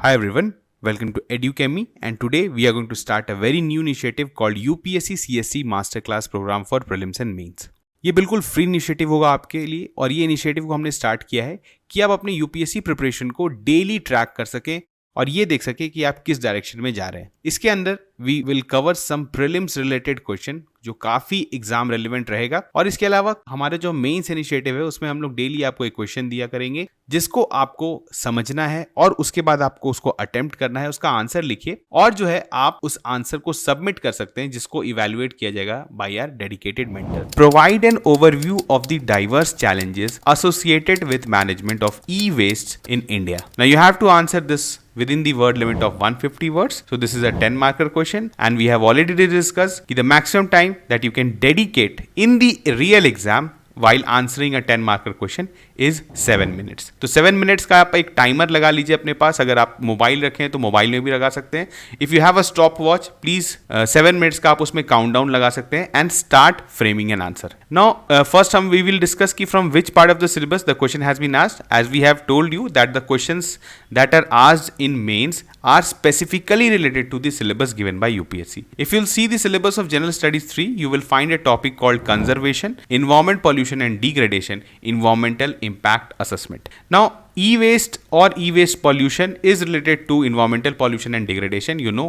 Hi everyone, welcome to EduChemy, and today we are going to start a very new initiative called UPSC CSC Masterclass Program for Prelims and Mains. ये बिल्कुल free initiative होगा आपके लिए और ये initiative को हमने start किया है कि आप अपने यूपीएससी प्रिपरेशन को डेली ट्रैक कर सकें और ये देख सके कि आप किस डायरेक्शन में जा रहे हैं. इसके अंदर we will cover some prelims related question जो काफी एग्जाम रेलिवेंट रहेगा और इसके अलावा हमारे जो मेंस इनिशिएटिव है उसमें हम लोग डेली आपको एक क्वेश्चन दिया करेंगे जिसको आपको समझना है और उसके बाद आपको उसको अटेम्प्ट करना है, उसका आंसर लिखिए और जो है आप उस आंसर को सबमिट कर सकते हैं जिसको इवैल्यूएट किया जाएगा by our dedicated mentor. Provide an overview of the diverse challenges associated with management of e waste in India. Now you have to answer this within the word limit of 150 words. So this is a 10 marker question and we have already discussed the maximum time that you can dedicate in the real exam while answering a 10 marker question is 7 minutes. तो 7 minutes का आप एक timer लगा लीजिए अपने पास. अगर आप mobile रखें तो मोबाइल में भी लगा सकते हैं. If you have a stop watch please 7 minutes का आप उसमें काउंटडाउन लगा सकते हैं and start framing an answer. Now first हम वी विल डिस्कस की from which part of the syllabus the question has been asked. As we have told you that the questions that are asked in mains are specifically related to the syllabus given by UPSC. If you'll see the syllabus of General Studies 3, you will find a topic called conservation, environment pollution and degradation, environmental impact assessment. Now, e-waste or e-waste pollution is related to environmental pollution and degradation. You know,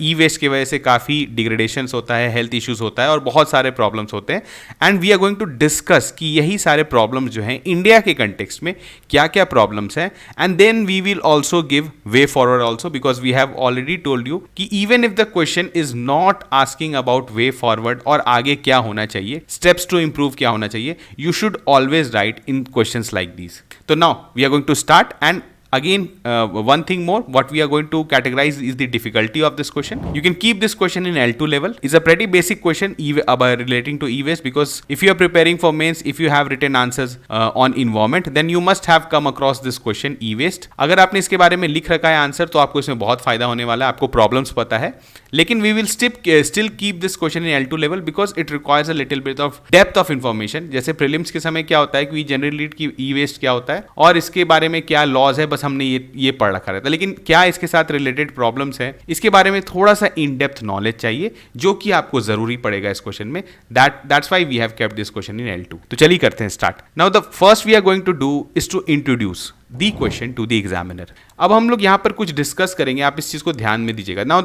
e-waste की वजह से काफ़ी degradations होता है, health issues होता है और बहुत सारे problems होते हैं. And we are going to discuss कि यही सारे problems जो हैं इंडिया के context में क्या क्या problems हैं. And then we will also give way forward also because we have already told you कि even if the question is not asking about way forward और आगे क्या होना चाहिए, steps to improve क्या होना चाहिए, you should always write in questions like these. So now we are going to start and again one thing more what we are going to categorize is the difficulty of this question. You can keep this question in L2 level. It's a pretty basic question relating to e-waste because if you are preparing for mains, if you have written answers on environment then you must have come across this question e-waste. अगर आपने इसके बारे में लिख रखा है answer तो आपको इसमें बहुत फायदा होने वाला है, आपको प्रॉब्लम्स पता है. लेकिन we will still keep this question in L2 level because it requires a little bit of depth of information. जैसे प्रीलिम्स के समय क्या होता है कि जनरल रीड की ई-वेस्ट क्या होता है और इसके बारे में क्या लॉज है, बस हमने ये पढ़ रखा रहता है. लेकिन क्या इसके साथ रिलेटेड प्रॉब्लम्स है इसके बारे में थोड़ा सा इन डेप्थ नॉलेज चाहिए जो कि आपको जरूरी पड़ेगा इस क्वेश्चन में. That's why we have kept this question in L2. तो चलिए करते हैं start. Now the first we are going to do is to introduce the question to the examiner. अब हम लोग यहां पर कुछ डिस्कस करेंगे, आप इस चीज को ध्यान में दीजिएगा. Now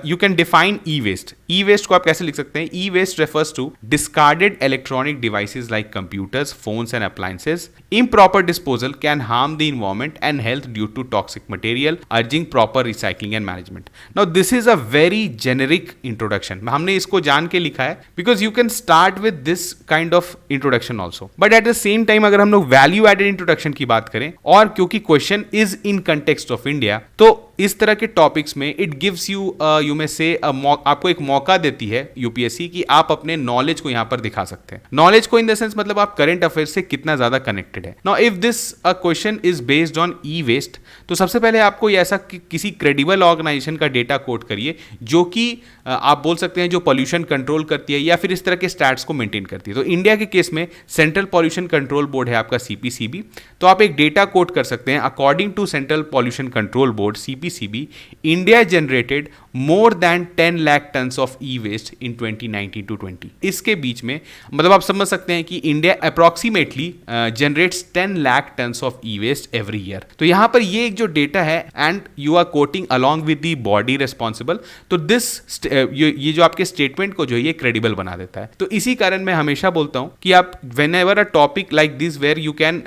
you can define e waste. E waste को आप कैसे लिख सकते हैं? E waste refers to discarded electronic devices like computers, phones and appliances. Improper disposal can harm the environment and health due to toxic material, urging proper recycling and management. Now this is a very generic introduction. हमने इसको जान के लिखा है because you can start with this kind of introduction also. But at the same time अगर हम लोग value added introduction की बात करें और क्योंकि question is in context of India तो इस तरह के टॉपिक्स में इट गिव्स यू मे से आपको एक मौका देती है यूपीएससी कि आप अपने नॉलेज को यहां पर दिखा सकते हैं. नॉलेज को इन द सेंस मतलब आप करंट अफेयर से कितना ज्यादा कनेक्टेड है. Now if this a question is based on e waste तो सबसे पहले आपको ऐसा किसी क्रेडिबल ऑर्गेनाइजेशन का डेटा कोट करिए जो कि आप बोल सकते हैं जो पॉल्यूशन कंट्रोल करती है या फिर इस तरह के स्टैट्स को मेंटेन करती है. तो इंडिया के केस में सेंट्रल पॉल्यूशन कंट्रोल बोर्ड है आपका सीपीसीबी. तो आप एक डेटा कोट कर सकते हैं. According to central pollution control board CPCB, India generated more than 10 lakh tons of e waste in 2019 to 20. इसके बीच में मतलब आप समझ सकते हैं कि India approximately generates 10 lakh tons of e waste every year. तो यहां पर ये एक जो डेटा है and you are quoting along with the body responsible. तो दिस ये जो आपके स्टेटमेंट को जो है ये क्रेडिबल बना देता है. तो इसी कारण मैं हमेशा बोलता हूं कि आप whenever a topic like this where you can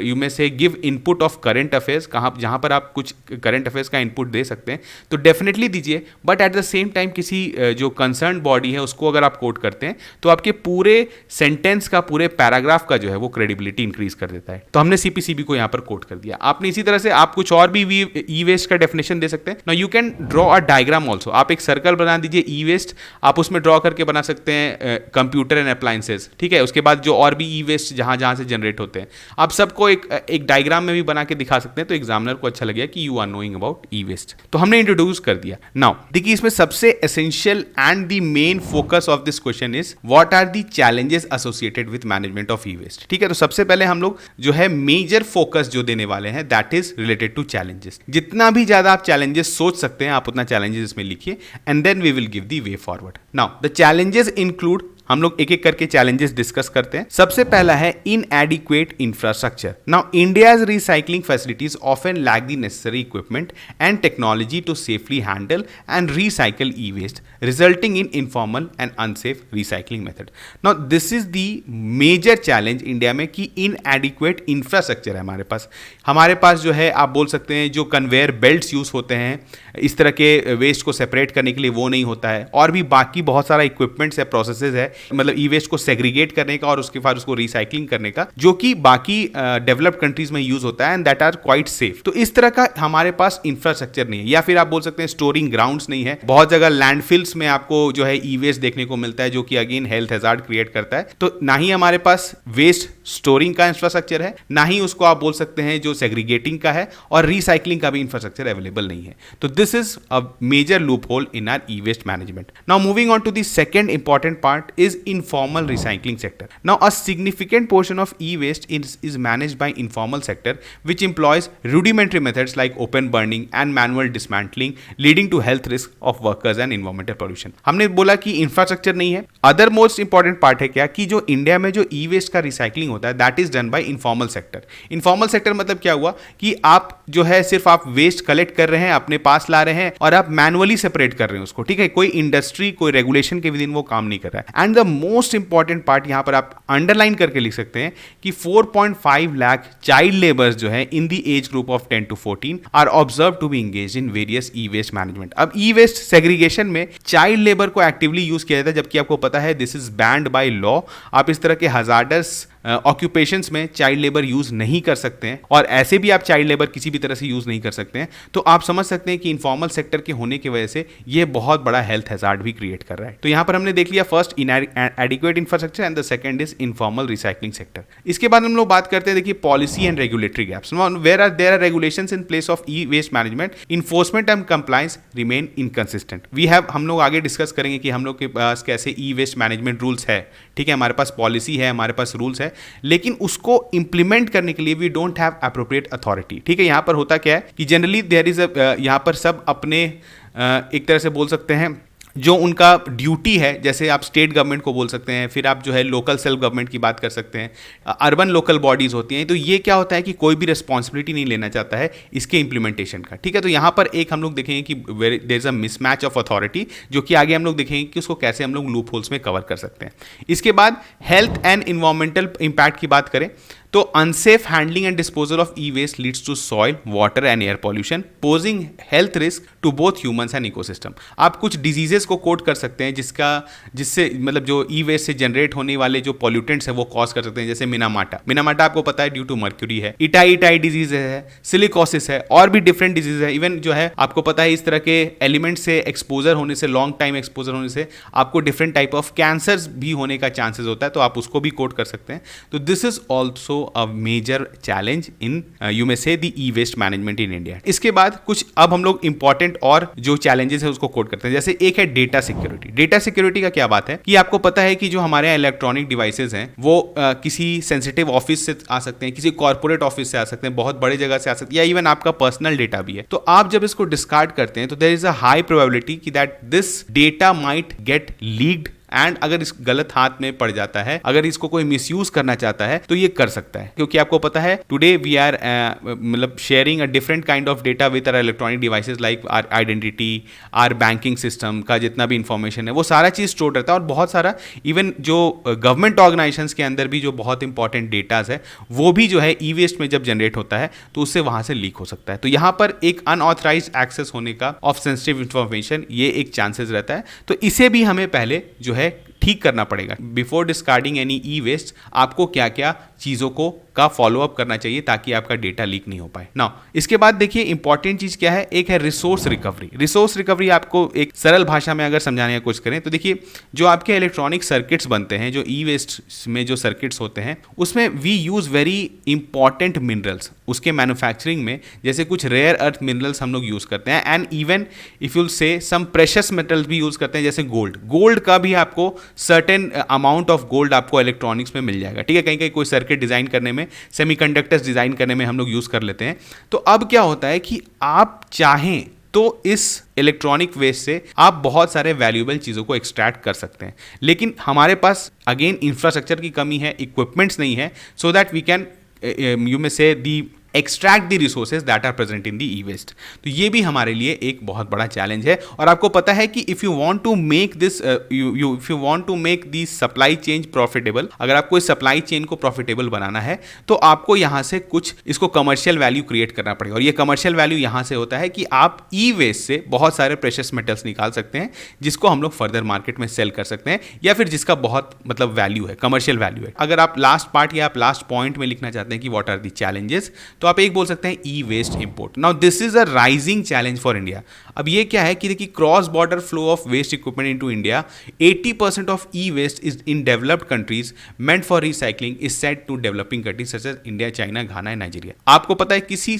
you may say give input of current affairs, जहां पर आप कुछ करंट अफेयर्स का इनपुट दे सकते हैं तो डेफिनेटली दीजिए. But at the same time किसी जो कंसर्न बॉडी है उसको अगर आप कोट करते हैं तो आपके पूरे सेंटेंस का, पूरे पैराग्राफ का जो है वो क्रेडिबिलिटी इंक्रीज कर देता है. तो हमने सीपीसीबी को यहां पर कोट कर दिया. आपने इसी तरह से आप कुछ और भी ई वेस्ट का डेफिनेशन दे सकते हैं. Now you can draw a diagram also. आप एक सर्कल बना दीजिए ई वेस्ट, आप उसमें ड्रॉ करके बना सकते हैं कंप्यूटर एंड अप्लायंसेस. ठीक है, उसके बाद जो और भी ई वेस्ट जहां जहां से जनरेट होते हैं आप सबको एक डायग्राम में भी बना के दिखा सकते हैं. तो एग्जामिनर को अच्छा लगेगा कि you are knowing about e waste. तो हमने इंट्रोड्यूस कर दिया. नाउ देखिए, इसमें सबसे essential and the main focus of this question is what are the challenges associated with management of e waste. ठीक है, तो सबसे पहले हम लोग जो है मेजर फोकस जो देने वाले हैं that is related to challenges. जितना भी ज्यादा आप चैलेंजेस सोच सकते हैं आप उतना चैलेंजेस इसमें लिखिए and then we will give the way forward. Now the challenges include, हम लोग एक एक करके चैलेंजेस डिस्कस करते हैं। सबसे पहला है inadequate infrastructure. Now India's recycling facilities often lack the necessary equipment and technology to safely handle and recycle e waste, resulting in informal and unsafe recycling method. Now this is the major challenge India में कि इनएडिक्वेट infrastructure है हमारे पास जो है, आप बोल सकते हैं जो कन्वेयर बेल्ट्स यूज होते हैं इस तरह के वेस्ट को सेपरेट करने के लिए, वो नहीं होता है। और भी बाकी बहुत सारा इक्विपमेंट्स है, प्रोसेसेस है, मतलब ई वेस्ट को सेग्रीगेट करने का और उसके बाद उसको रिसाइकलिंग करने का, जो कि बाकी डेवलप्ड कंट्रीज में यूज होता है and that are quite safe. तो इस तरह का हमारे पास इंफ्रास्ट्रक्चर नहीं है, या फिर आप बोल सकते हैं स्टोरिंग ग्राउंड्स नहीं है। बहुत जगह लैंडफिल्स में आपको जो है ई वेस्ट देखने को मिलता है, जो कि अगेन हेल्थ हैजार्ड क्रिएट करता है। तो ना ही हमारे पास वेस्ट स्टोरिंग का इंफ्रास्ट्रक्चर है, ना ही उसको आप बोल सकते हैं जो सेग्रीगेटिंग का है, और रिसाइकलिंग का भी इंफ्रास्ट्रक्चर अवेलेबल नहीं है। तो this is a major loop hole in our e waste management. Now moving on to the second important part is informal recycling sector. Now a significant portion of e-waste is managed by informal sector which employs rudimentary methods like open burning and manual dismantling, leading to health risk of workers and environmental pollution. हमने बोला कि infrastructure नहीं है। Other most important part है क्या कि जो India में जो ई वेस्ट का रिसाइकलिंग होता है that is done by informal sector. Informal sector मतलब क्या हुआ कि आप जो है सिर्फ आप वेस्ट कलेक्ट कर रहे हैं, अपने पास ला रहे हैं और आप मैनुअली सेपरेट कर रहे हैं उसको। ठीक है, कोई इंडस्ट्री कोई रेगुलेशन के विदिन वो काम नहीं कर रहा है। And the most important part यहां पर आप अंडरलाइन करके लिख सकते हैं कि 4.5 लाख चाइल्ड लेबर्स जो है in the age group of 10 to 14 are observe to be engaged in various e waste management. अब ई वेस्ट सेग्रीगेशन में चाइल्ड लेबर को एक्टिवली यूज किया जाता है, जबकि आपको पता है this is banned by law. आप इस तरह के हजार्डस ऑक्यूपेशंस में चाइल्ड लेबर यूज नहीं कर सकते हैं, और ऐसे भी आप चाइल्ड लेबर किसी भी तरह से यूज नहीं कर सकते हैं। तो आप समझ सकते हैं कि इनफॉर्मल सेक्टर के होने की वजह से ये बहुत बड़ा हेल्थ हैजार्ड भी क्रिएट कर रहा है। तो यहां पर हमने देख लिया first inadequate infrastructure and the second is informal recycling sector. इसके बाद हम लोग बात करते हैं, देखिए, policy and regulatory gaps. Where are there are regulations in place of e waste management, enforcement and compliance remain inconsistent. हम लोग आगे डिस्कस करेंगे कि हम लोग के पास कैसे ई वेस्ट मैनेजमेंट रूल्स है। ठीक है, हमारे पास पॉलिसी है, हमारे पास रूल्स है, लेकिन उसको इंप्लीमेंट करने के लिए we don't have appropriate authority. ठीक है, यहां पर होता क्या है कि जनरली देयर इज यहां पर सब अपने एक तरह से बोल सकते हैं जो उनका ड्यूटी है, जैसे आप स्टेट गवर्नमेंट को बोल सकते हैं, फिर आप जो है लोकल सेल्फ गवर्नमेंट की बात कर सकते हैं, अर्बन लोकल बॉडीज होती हैं। तो ये क्या होता है कि कोई भी रिस्पॉन्सिबिलिटी नहीं लेना चाहता है इसके इंप्लीमेंटेशन का। ठीक है, तो यहाँ पर एक हम लोग देखेंगे कि there is a mismatch of authority, जो कि आगे हम लोग देखेंगे कि उसको कैसे हम लोग लूप होल्स में कवर कर सकते हैं। इसके बाद हेल्थ एंड इन्वायरमेंटल इंपैक्ट की बात करें तो unsafe handling and disposal of e waste leads to soil, water and air pollution, posing health risk to both humans and ecosystem. आप कुछ डिजीजेस को कोट कर सकते हैं जिससे मतलब जो ई वेस्ट से जनरेट होने वाले जो पॉल्यूटेंट्स है वो कॉज कर सकते हैं, जैसे मिनामाटा आपको पता है ड्यू टू मर्क्यूरी है, इटाई डिजीज है, सिलिकोसिस है, और भी डिफरेंट डिजीज है। इवन जो है आपको पता है इस तरह के एलिमेंट से एक्सपोजर होने से, लॉन्ग टाइम एक्सपोजर होने से आपको डिफरेंट टाइप ऑफ कैंसर्स भी होने का चांसेस होता है, तो आप उसको भी कोट कर सकते हैं। तो this is also a major challenge in you may say the e-waste management in India। इसके बाद कुछ अब हम लोग इंपॉर्टेंट और जो चैलेंजेस है उसको कोट करते हैं। जैसे एक है डेटा सिक्योरिटी। डेटा सिक्योरिटी का क्या बात है कि आपको पता है कि जो हमारे यहाँ इलेक्ट्रॉनिक डिवाइसेज हैं वो किसी सेंसिटिव ऑफिस से आ सकते हैं, किसी कॉर्पोरेट ऑफिस से आ सकते हैं, बहुत बड़े जगह से आ सकते हैं, या इवन आपका पर्सनल डेटा भी है। तो आप जब इसको डिस्कार्ड करते हैं तो there is a high probability कि that this data might get leaked, and अगर इस गलत हाथ में पड़ जाता है, अगर इसको कोई मिसयूज करना चाहता है तो ये कर सकता है। क्योंकि आपको पता है टुडे वी आर मतलब sharing a different kind of data with our electronic devices like our identity, our banking system का जितना भी इंफॉर्मेशन है वो सारा चीज स्टोर रहता है, और बहुत सारा इवन जो गवर्नमेंट ऑर्गेनाइजेशंस के अंदर भी जो बहुत इंपॉर्टेंट डेटाज है वो भी जो है ई वेस्ट में जब जनरेट होता है तो उससे वहां से लीक हो सकता है। तो यहाँ पर एक अनऑथराइज्ड एक्सेस होने का ऑफ सेंसिटिव इंफॉर्मेशन ये एक चांसेस रहता है। तो इसे भी हमें पहले जो है ठीक करना पड़ेगा। बिफोर डिस्कार्डिंग एनी ई वेस्ट आपको क्या क्या चीज़ों को का फॉलोअप करना चाहिए ताकि आपका डेटा लीक नहीं हो पाए। नाउ इसके बाद देखिए इंपॉर्टेंट चीज़ क्या है, एक है रिसोर्स रिकवरी। रिसोर्स रिकवरी आपको एक सरल भाषा में अगर समझाने की कोशिश करें तो देखिए जो आपके इलेक्ट्रॉनिक सर्किट्स बनते हैं, जो ई वेस्ट में जो सर्किट्स होते हैं, उसमें we use very important minerals उसके मैन्युफैक्चरिंग में, जैसे कुछ रेयर अर्थ मिनरल्स हम लोग यूज़ करते हैं एंड इवन इफ यू से सम प्रेशियस मेटल्स भी यूज़ करते हैं जैसे गोल्ड का भी आपको सर्टेन अमाउंट ऑफ गोल्ड आपको इलेक्ट्रॉनिक्स में मिल जाएगा। ठीक है, कहीं कहीं कोई सर्किट डिज़ाइन करने में, सेमीकंडक्टर्स डिज़ाइन करने में हम लोग यूज़ कर लेते हैं। तो अब क्या होता है कि आप चाहें तो इस इलेक्ट्रॉनिक वेस्ट से आप बहुत सारे वैल्यूएबल चीज़ों को एक्सट्रैक्ट कर सकते हैं, लेकिन हमारे पास अगेन इंफ्रास्ट्रक्चर की कमी है, इक्विपमेंट्स नहीं है, so that we can you may say the extract the resources that are present in the e waste. तो ये भी हमारे लिए एक बहुत बड़ा चैलेंज है। और आपको पता है कि if you want to make this if you want to make the supply chain profitable, अगर आपको इस सप्लाई चेन को प्रॉफिटेबल बनाना है तो आपको यहाँ से कुछ इसको कमर्शियल वैल्यू क्रिएट करना पड़ेगा। और ये कमर्शियल वैल्यू यहाँ से होता है कि आप ई वेस्ट से बहुत सारे प्रेशियस मेटल्स निकाल सकते हैं जिसको हम लोग फर्दर मार्केट में सेल कर सकते हैं, या फिर जिसका बहुत मतलब वैल्यू है, कमर्शियल वैल्यू है। अगर आप लास्ट पार्ट या आप लास्ट पॉइंट में लिखना चाहते हैं कि व्हाट आर द चैलेंजेस, तो आप एक बोल सकते हैं e waste import. Now this is a rising challenge for India. अब ये क्या है कि देखिए cross border flow of waste equipment into India, 80% of e waste is in developed countries meant for recycling is set to developing countries such as India, China, Ghana and Nigeria. आपको पता है किसी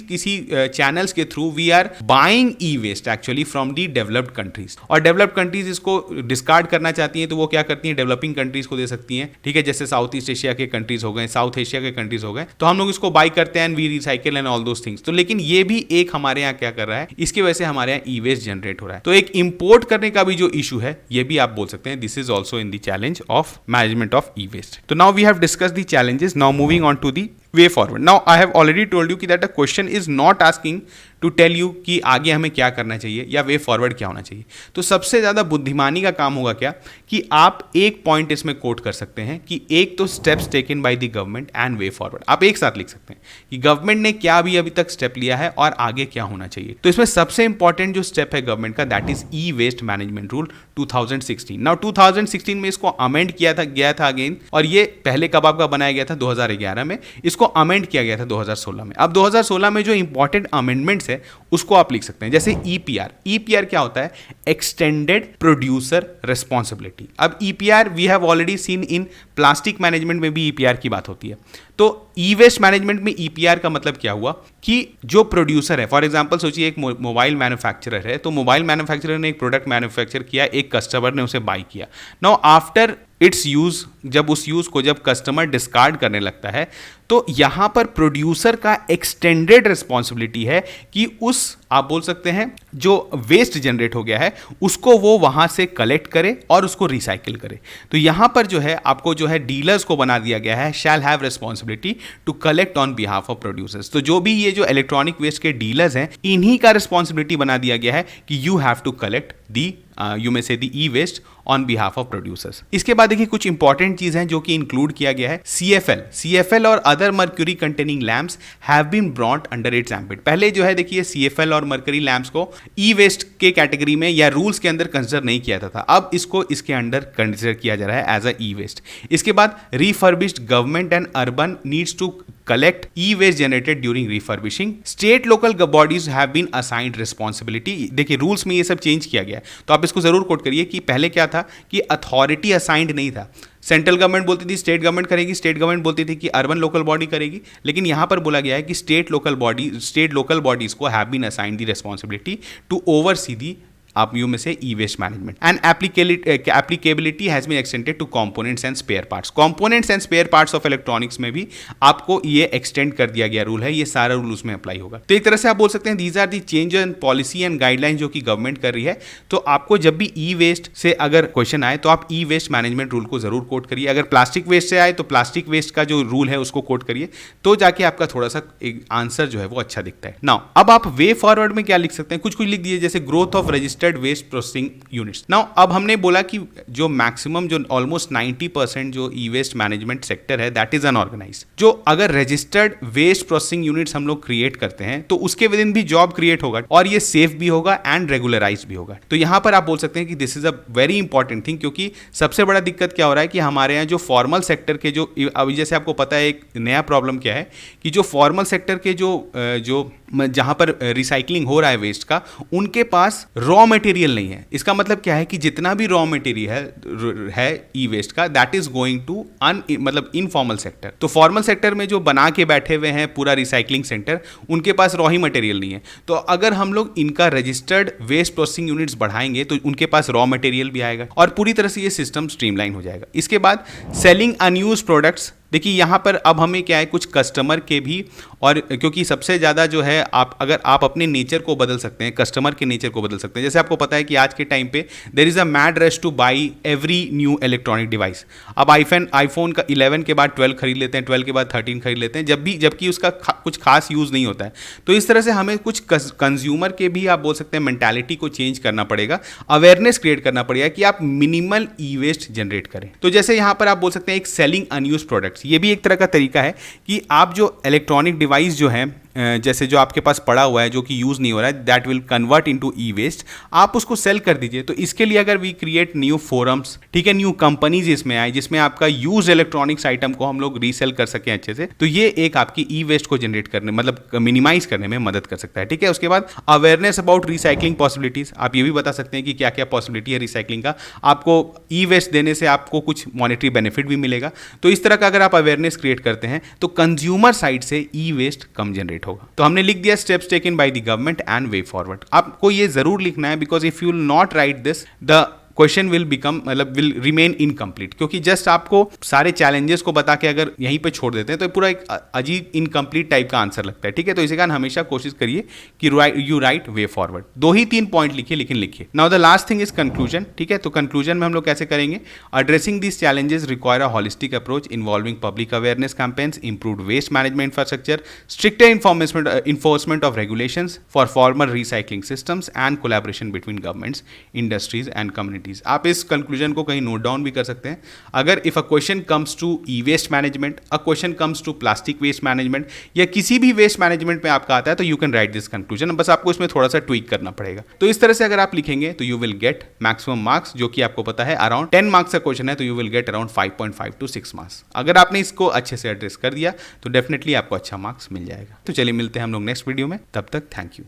चैनल्स के through we are buying e waste actually from the developed countries, और developed countries इसको discard करना चाहती हैं तो वो क्या करती हैं, डेवलपिंग कंट्रीज को दे सकती हैं। ठीक है, जैसे साउथ ईस्ट एशिया के कंट्रीज हो गए, साउथ एशिया के कंट्रीज हो गए, तो हम लोग इसको बाई करते हैं and we recycle and all those things. तो लेकिन ये भी एक हमारे यहाँ क्या कर रहा है, इसकी वजह से हमारे यहाँ ई वेस्ट जनरेट हो रहा है। तो एक इंपोर्ट करने का भी जो इशू है, ये भी आप बोल सकते हैं this is also in the challenge of management of e waste. तो now we have discuss the challenges, now moving on to the way forward. Now I have already told you कि that a question is not asking to tell you कि आगे हमें क्या करना चाहिए या way forward क्या होना चाहिए। तो सबसे ज़्यादा बुद्धिमानी का काम होगा क्या कि आप एक पॉइंट इसमें कोट कर सकते हैं कि एक तो steps taken by the government and way forward, आप एक साथ लिख सकते हैं कि गवर्नमेंट ने क्या भी अभी तक स्टेप लिया है और आगे क्या होना चाहिए। तो इसमें सबसे इंपॉर्टेंट जो स्टेप है गवर्नमेंट का, that is e waste management rule 2016। Now 2016 में इसको अमेंड किया गया था अगेन, और ये पहले कब आपका बनाया गया था 2011 में, इसको अमेंड किया गया था 2016 में। अब 2016 में जो इंपॉर्टेंट अमेंडमेंट्स है उसको आप लिख सकते हैं, जैसे ईपीआर। ईपीआर क्या होता है, एक्सटेंडेड प्रोड्यूसर रिस्पॉन्सिबिलिटी। अब EPR we have already seen in plastic management में भी ईपीआर की बात होती है। तो ई वेस्ट मैनेजमेंट में ईपीआर का मतलब क्या हुआ कि जो प्रोड्यूसर है, फॉर एग्जांपल सोचिए एक मोबाइल मैन्युफैक्चरर है, तो मोबाइल मैन्युफैक्चरर ने एक प्रोडक्ट मैन्युफैक्चर किया, एक कस्टमर ने उसे बाई किया। नाउ आफ्टर इट्स यूज, जब उस यूज को जब कस्टमर डिस्कार्ड करने लगता है, तो यहां पर प्रोड्यूसर का एक्सटेंडेड रिस्पॉन्सिबिलिटी है कि उस, आप बोल सकते हैं, जो वेस्ट जनरेट हो गया है उसको वो वहां से कलेक्ट करे और उसको रिसाइकिल करे। तो यहां पर जो है आपको जो है डीलर्स को बना दिया गया है, shall have responsibility to collect on behalf of producers. तो जो भी ये जो इलेक्ट्रॉनिक वेस्ट के डीलर्स हैं, इन्हीं का रिस्पॉन्सिबिलिटी बना दिया गया है कि you have to collect the you may say the e waste on behalf of producers. इसके बाद देखिए कुछ इंपॉर्टेंट चीज हैं जो कि इंक्लूड किया गया है। CFL और other mercury containing lamps have been brought under its ambit. पहले जो है देखिए CFL और मर्क्यूरी लैम्प्स को ई वेस्ट के कैटेगरी में या रूल्स के अंदर कंसिडर नहीं किया था, अब इसको इसके अंडर कंसिडर किया जा रहा है एज अ ई वेस्ट। इसके बाद refurbished government and urban needs to collect e-waste generated during refurbishing. State local bodies have been assigned responsibility. देखिए रूल्स में ये सब चेंज किया गया है, तो आप इसको जरूर कोट करिए कि पहले क्या था कि अथॉरिटी असाइंड नहीं था। सेंट्रल गवर्नमेंट बोलती थी स्टेट गवर्नमेंट करेगी, स्टेट गवर्नमेंट बोलती थी कि अर्बन लोकल बॉडी करेगी, लेकिन यहाँ पर बोला गया है कि स्टेट लोकल बॉडीज को have been assigned the responsibility to oversee the, आप you may say e waste management and applicability has been extended to components and spare parts. Components and spare parts of electronics में भी आपको ये extend कर दिया गया rule है, ये सारा रूल उसमें अप्लाई होगा। तो एक तरह से आप बोल सकते हैं these are the change in policy and guideline जो कि गवर्नमेंट कर रही है। तो आपको जब भी ई वेस्ट से अगर क्वेश्चन आए तो आप ई वेस्ट मैनेजमेंट रूल को जरूर कोट करिए। अगर प्लास्टिक वेस्ट से आए तो प्लास्टिक वेस्ट का जो रूल है उसको कोट करिए, तो जाके आपका थोड़ा सा एक आंसर जो है वो अच्छा दिखता है। नाउ अब आप वे फॉरवर्ड में क्या लिख सकते हैं, कुछ लिख दीजिए, जैसे growth of register registered waste processing units. Now अब हमने बोला कि जो मैक्सिमम जो ऑलमोस्ट 90% जो ई वेस्ट मैनेजमेंट सेक्टर है दैट इज अनऑर्गेनाइज्ड। जो अगर रजिस्टर्ड वेस्ट प्रोसेसिंग यूनिट्स हम लोग क्रिएट करते हैं तो उसके विद इन भी जॉब क्रिएट होगा और ये सेफ भी होगा एंड रेगुलराइज भी होगा। तो यहां पर आप बोल सकते हैं कि this is a very important thing, क्योंकि सबसे बड़ा दिक्कत क्या हो रहा है कि हमारे यहाँ जो फॉर्मल सेक्टर के जो अभी जैसे आपको पता है एक नया प्रॉब्लम क्या है कि जो फॉर्मल सेक्टर के जो जहां पर रिसाइकलिंग हो रहा है वेस्ट का, उनके पास रॉ मटेरियल नहीं है। इसका मतलब क्या है कि जितना भी रॉ मटेरियल है ई वेस्ट का दैट इज गोइंग टू मतलब इनफॉर्मल सेक्टर। तो फॉर्मल सेक्टर में जो बना के बैठे हुए हैं पूरा रिसाइकलिंग सेंटर, उनके पास रॉ ही मटेरियल नहीं है। तो अगर हम लोग इनका रजिस्टर्ड वेस्ट प्रोसेसिंग यूनिट्स बढ़ाएंगे तो उनके पास रॉ मटेरियल भी आएगा और पूरी तरह से ये सिस्टम स्ट्रीमलाइन हो जाएगा। इसके बाद सेलिंग अनयूज्ड प्रोडक्ट्स। देखिए यहाँ पर अब हमें क्या है, कुछ कस्टमर के भी, और क्योंकि सबसे ज़्यादा जो है अगर आप अपने नेचर को बदल सकते हैं, कस्टमर के नेचर को बदल सकते हैं। जैसे आपको पता है कि आज के टाइम पे there is a mad rush to buy every new electronic device. अब आईफोन का 11 के बाद 12 खरीद लेते हैं, 12 के बाद 13 खरीद लेते हैं, जबकि उसका कुछ खास यूज़ नहीं होता है। तो इस तरह से हमें कुछ कंज्यूमर के भी आप बोल सकते हैं मेंटालिटी को चेंज करना पड़ेगा, अवेयरनेस क्रिएट करना पड़ेगा कि आप मिनिमल ई वेस्ट जनरेट करें। तो जैसे यहाँ पर आप बोल सकते हैं एक सेलिंग अनयूज्ड प्रोडक्ट्स, ये भी एक तरह का तरीका है कि आप जो इलेक्ट्रॉनिक डिवाइस जो है जैसे जो आपके पास पड़ा हुआ है जो कि यूज़ नहीं हो रहा है, that will convert into e waste, आप उसको सेल कर दीजिए। तो इसके लिए अगर वी क्रिएट न्यू फोरम्स, ठीक है, न्यू कंपनीज इसमें आए जिसमें आपका यूज इलेक्ट्रॉनिक्स आइटम को हम लोग रीसेल कर सकें अच्छे से, तो ये एक आपकी ई वेस्ट को जनरेट करने मतलब मिनिमाइज करने में मदद कर सकता है। ठीक है, उसके बाद अवेयरनेस अबाउट रिसाइकलिंग पॉसिबिलिटीज। आप ये भी बता सकते हैं कि क्या क्या पॉसिबिलिटी है रिसाइकलिंग का। आपको ई वेस्ट देने से आपको कुछ मॉनेटरी बेनिफिट भी मिलेगा। तो इस तरह का अगर आप अवेयरनेस क्रिएट करते हैं तो कंज्यूमर साइड से ई वेस्ट कम जनरेट होगा। तो हमने लिख दिया steps taken by the government and way forward. आपको ये जरूर लिखना है, because if you will not right this the question will become मतलब विल रिमेन इनकम्प्लीट। क्योंकि जस्ट आपको सारे चैलेंजेस को बता के अगर यहीं पे छोड़ देते हैं तो पूरा एक अजीब इनकम्प्लीट टाइप का आंसर लगता है। ठीक है, तो इसी कारण हमेशा कोशिश करिए कि यू राइट वे फॉरवर्ड। 2 ही 3 पॉइंट लिखिए, लेकिन लिखिए। Now the last thing is conclusion. ठीक है, तो कंक्लूजन में हम लोग कैसे करेंगे, addressing this challenges require a holistic approach involving public awareness campaigns, improved waste management infrastructure, stricter enforcement of regulations for formal recycling systems and collaboration between governments, industries and communities। आप इस conclusion को कहीं note down भी कर सकते हैं। अगर if a question comes to e waste management, a question comes to plastic waste management, या किसी भी वेस्ट मैनेजमेंट में आपका आता है, तो you can write this conclusion. बस आपको इसमें थोड़ा सा ट्वीक करना पड़ेगा। तो इस तरह से अगर आप लिखेंगे तो you will get maximum marks, जो कि आपको पता है अराउंड 10 मार्क्स का क्वेश्चन है, तो you will get around 5.5 to 6 marks. अगर आपने इसको अच्छे से एड्रेस कर दिया तो डेफिनेटली आपको अच्छा मार्क्स मिल जाएगा। तो चलिए मिलते हैं हम लोग नेक्स्ट वीडियो में, तब तक थैंक यू।